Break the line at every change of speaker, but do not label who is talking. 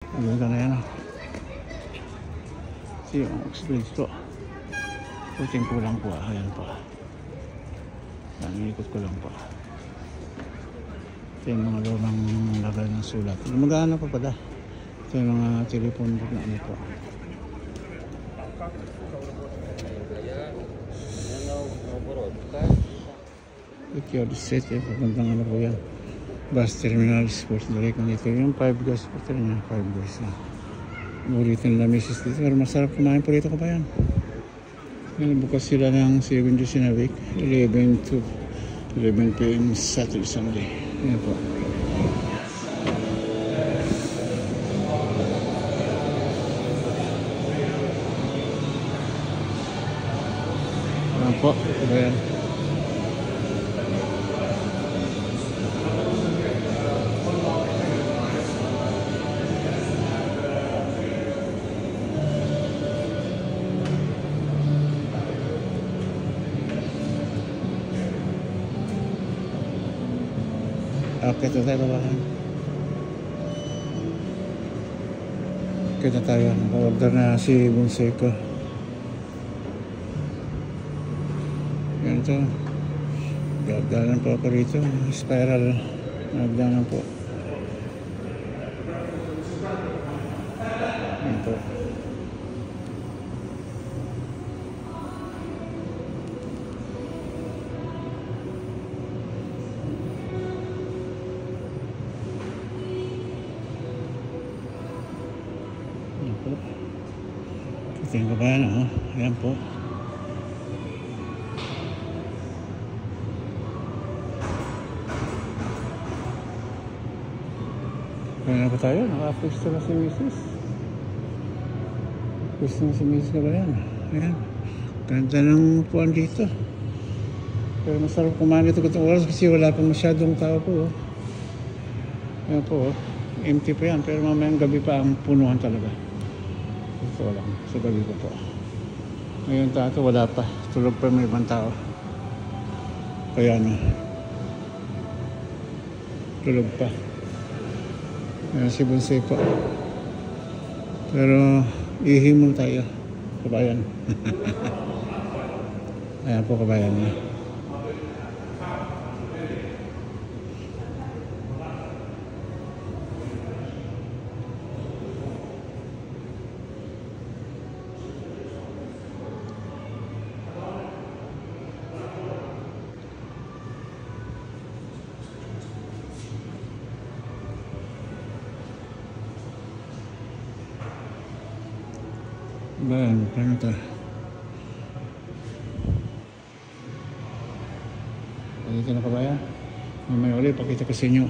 Ang ganda na yan. Kasi yung experience ko. Puting ko lang po. Ayan po. Ikot ko lang po. Ito yung mga lumang lagay ng sulat. Magana pa pala. Ito yung mga telephone book na ano po. Ito yung set. Pagandang ano po yan. Bus terminal sports direct. Ito yung 5 guys. Ito yung 5 guys na. Ulitin na misis dito. Pero masarap kumain po dito ko ba yan? Bukas sila ng 7 days in a week. 11 to 11 p.m. Saturday, Sunday. Ayan po. Ayan po. Ayan. Okay, ito tayo babahan. Okay na tayo. Naka-order na si Bunseco. Yan ito. Gagdanan po ako rito. Spiral. Gagdanan po. Yan po. Ito yung babahan, oh. Ayan po. Kaya na ba tayo? Naka-pwesto na si Mrs. Pwesto na si Mrs. ka ba yan? Ayan. Ganda ng upuan dito. Pero masarap kumain dito itong oras kasi wala pa masyadong tao po, oh. Ayan po, oh. Empty pa yan. Pero mamayang gabi pa ang punuhan talaga. Ito lang, sa gabi ko po. Ngayon tato, wala pa. Tulog pa may ibang tao. Kaya ano, tulog pa. Ayan si Bonsai po. Pero, ihimol tayo. Kabayan. Ayan po, kabayan niya. Bayan, paano ito? Dito na kabayan. May ulit, pakita ko sa inyo.